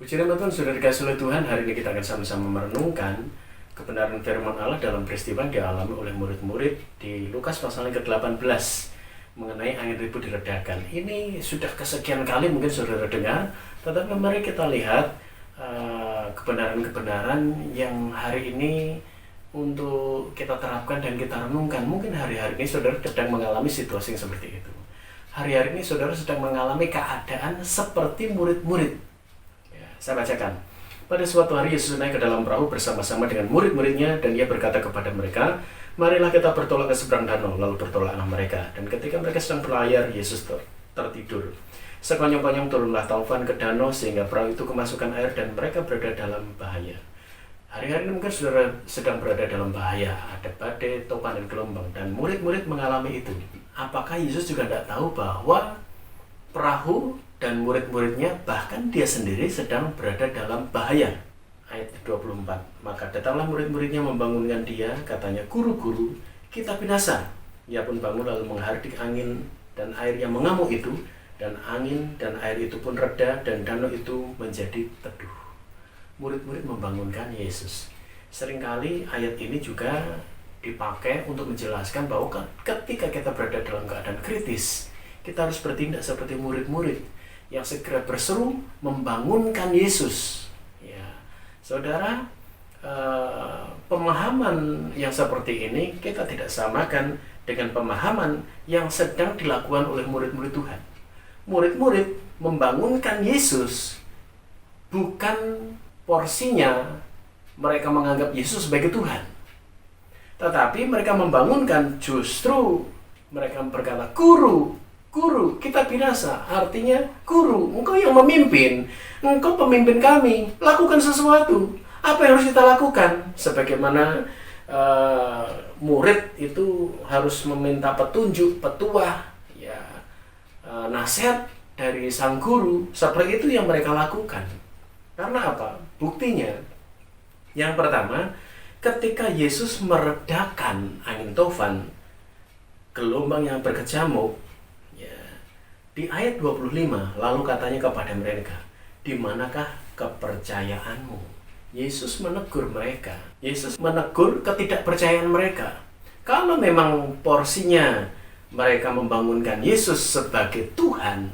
Puji nama Tuhan, sudah dikasih oleh Tuhan. Hari ini kita akan sama-sama merenungkan kebenaran firman Allah dalam peristiwa yang dialami oleh murid-murid di Lukas pasal yang ke-18 mengenai angin ribut diredakan. Ini sudah kesekian kali mungkin saudara dengar, tetapi mari kita lihat kebenaran-kebenaran yang hari ini untuk kita terapkan dan kita renungkan. Mungkin hari-hari ini saudara sedang mengalami situasi yang seperti itu. Hari-hari ini saudara sedang mengalami keadaan seperti murid-murid. Saya bacakan. Pada suatu hari Yesus naik ke dalam perahu bersama-sama dengan murid-muridnya dan ia berkata kepada mereka, marilah kita bertolak ke seberang danau. Lalu bertolaklah mereka. Dan ketika mereka sedang berlayar, Yesus tertidur. Sekonyong-konyong turunlah taufan ke danau sehingga perahu itu kemasukan air dan mereka berada dalam bahaya. Hari-hari ini mungkin saudara sedang berada dalam bahaya. Ada badai, topan, dan gelombang. Dan murid-murid mengalami itu. Apakah Yesus juga tidak tahu bahwa perahu dan murid-muridnya, bahkan dia sendiri sedang berada dalam bahaya? Ayat 24. Maka datanglah murid-muridnya membangunkan dia, katanya, guru-guru, kita binasa. Ia pun bangun lalu menghardik angin dan air yang mengamuk itu, dan angin dan air itu pun reda dan danau itu menjadi teduh. Murid-murid membangunkan Yesus. Seringkali ayat ini juga dipakai untuk menjelaskan bahwa ketika kita berada dalam keadaan kritis, kita harus bertindak seperti murid-murid yang segera berseru membangunkan Yesus. Ya, saudara, pemahaman yang seperti ini kita tidak samakan dengan pemahaman yang sedang dilakukan oleh murid-murid Tuhan. Murid-murid membangunkan Yesus bukan porsinya mereka menganggap Yesus sebagai Tuhan, tetapi mereka membangunkan justru mereka berkata, Guru, kita binasa. Artinya, Guru, engkau yang memimpin, engkau pemimpin kami, lakukan sesuatu. Apa yang harus kita lakukan? Sebagaimana murid itu harus meminta petunjuk, petuah, ya, nasihat dari sang guru. Seperti itu yang mereka lakukan. Karena apa? Buktinya, yang pertama, ketika Yesus meredakan angin topan, gelombang yang berkecamuk, di ayat 25, lalu katanya kepada mereka, di manakah kepercayaanmu? Yesus menegur mereka. Yesus menegur ketidakpercayaan mereka. Kalau memang porsinya mereka membangunkan Yesus sebagai Tuhan,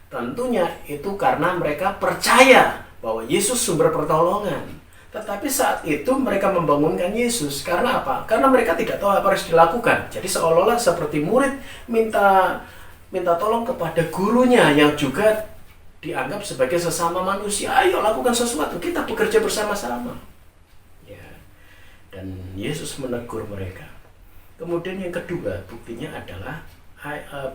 tentunya itu karena mereka percaya bahwa Yesus sumber pertolongan. Tetapi saat itu mereka membangunkan Yesus. Karena apa? Karena mereka tidak tahu apa harus dilakukan. Jadi seolah-olah seperti murid minta tolong kepada gurunya yang juga dianggap sebagai sesama manusia. Ayo lakukan sesuatu, kita bekerja bersama-sama. Ya. Dan Yesus menegur mereka. Kemudian yang kedua, buktinya adalah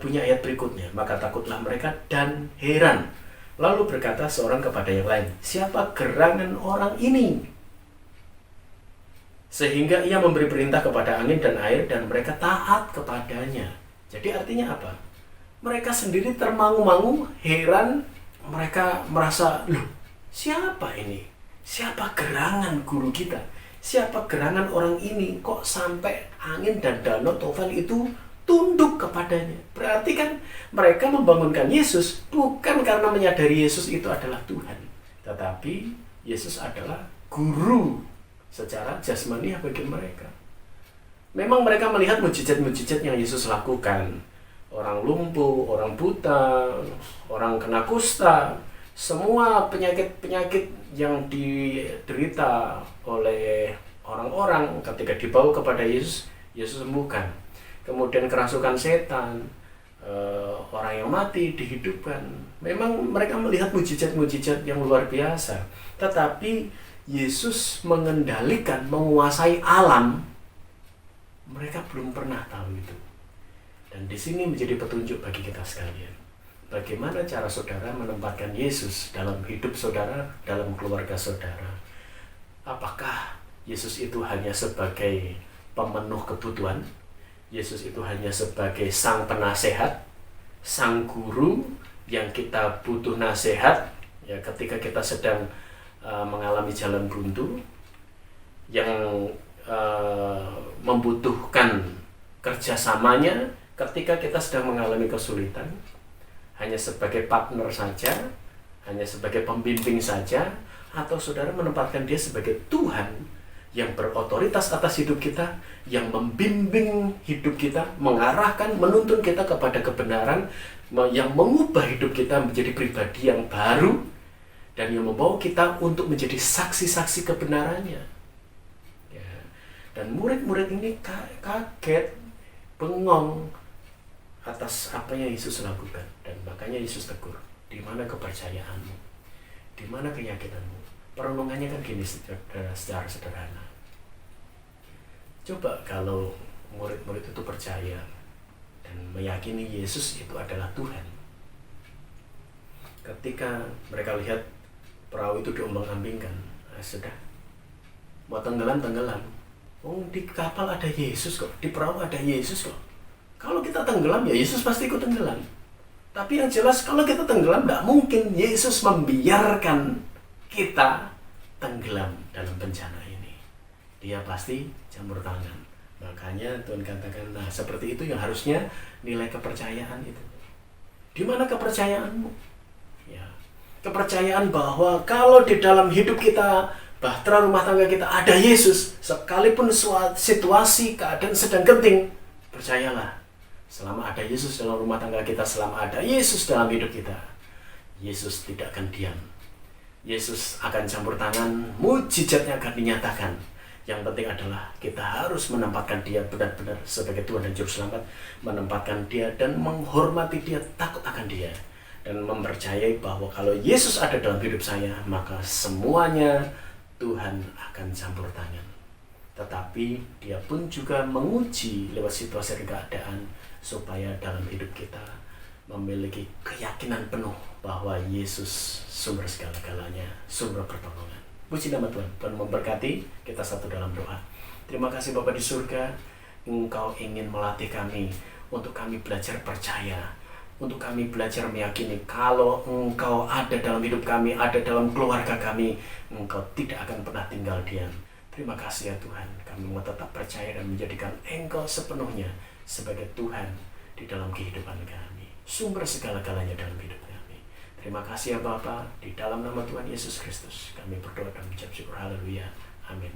bunyi ayat berikutnya. Maka takutlah mereka dan heran. Lalu berkata seorang kepada yang lain, siapa gerangan orang ini? Sehingga ia memberi perintah kepada angin dan air dan mereka taat kepadanya. Jadi artinya apa? Mereka sendiri termangu-mangu, heran, mereka merasa, loh, siapa ini? Siapa gerangan guru kita? Siapa gerangan orang ini? Kok sampai angin dan danau topan itu tunduk kepadanya? Berarti kan mereka membangunkan Yesus bukan karena menyadari Yesus itu adalah Tuhan, tetapi Yesus adalah guru secara jasmani bagi mereka. Memang mereka melihat mujizat-mujizat yang Yesus lakukan. Orang lumpuh, orang buta, orang kena kusta, semua penyakit-penyakit yang diderita oleh orang-orang ketika dibawa kepada Yesus, Yesus sembuhkan. Kemudian kerasukan setan, orang yang mati dihidupkan. Memang mereka melihat mujizat-mujizat yang luar biasa. Tetapi Yesus mengendalikan, menguasai alam, mereka belum pernah tahu itu. Dan di sini menjadi petunjuk bagi kita sekalian. Bagaimana cara saudara menempatkan Yesus dalam hidup saudara, dalam keluarga saudara? Apakah Yesus itu hanya sebagai pemenuh kebutuhan? Yesus itu hanya sebagai sang penasehat, sang guru yang kita butuh nasihat, ya, ketika kita sedang mengalami jalan buntu, yang membutuhkan kerjasamanya ketika kita sedang mengalami kesulitan, hanya sebagai partner saja, hanya sebagai pembimbing saja, atau saudara menempatkan dia sebagai Tuhan yang berotoritas atas hidup kita, yang membimbing hidup kita, mengarahkan, menuntun kita kepada kebenaran, yang mengubah hidup kita menjadi pribadi yang baru, dan yang membawa kita untuk menjadi saksi-saksi kebenarannya. Ya. Dan murid-murid ini kaget, bengong atas apa yang Yesus lakukan. Dan makanya Yesus tegur, di mana kepercayaanmu? Di mana keyakinanmu? Perenungannya kan gini secara sederhana. Coba kalau murid-murid itu percaya dan meyakini Yesus itu adalah Tuhan. Ketika mereka lihat perahu itu diombang-ambingkan, sudah, mau tenggelam. Di kapal ada Yesus kok, di perahu ada Yesus kok. Kalau kita tenggelam, ya Yesus pasti ikut tenggelam. Tapi yang jelas, kalau kita tenggelam, tidak mungkin Yesus membiarkan kita tenggelam dalam bencana ini. Dia pasti campur tangan. Makanya Tuhan katakan, nah seperti itu yang harusnya nilai kepercayaan itu. Di mana kepercayaanmu? Ya, kepercayaan bahwa kalau di dalam hidup kita, bahtera rumah tangga kita ada Yesus, sekalipun situasi keadaan sedang genting, percayalah, selama ada Yesus dalam rumah tangga kita, selama ada Yesus dalam hidup kita, Yesus tidak akan diam. Yesus akan campur tangan, mujizatnya akan dinyatakan. Yang penting adalah kita harus menempatkan dia benar-benar sebagai Tuhan dan Juru Selamat, menempatkan dia dan menghormati dia, takut akan dia, dan mempercayai bahwa kalau Yesus ada dalam hidup saya, maka semuanya Tuhan akan campur tangan. Tetapi dia pun juga menguji lewat situasi dan keadaan, supaya dalam hidup kita memiliki keyakinan penuh bahwa Yesus sumber segala-galanya, sumber pertolongan. Puji nama Tuhan. Tuhan memberkati kita satu dalam doa. Terima kasih Bapa di surga, Engkau ingin melatih kami untuk kami belajar percaya, untuk kami belajar meyakini kalau Engkau ada dalam hidup kami, ada dalam keluarga kami, Engkau tidak akan pernah tinggal diam. Terima kasih ya Tuhan, kami mau tetap percaya dan menjadikan Engkau sepenuhnya sebagai Tuhan di dalam kehidupan kami, sumber segala-galanya dalam hidup kami. Terima kasih ya Bapa, di dalam nama Tuhan Yesus Kristus kami berdoa dan mengucap syukur. Haleluya. Amin.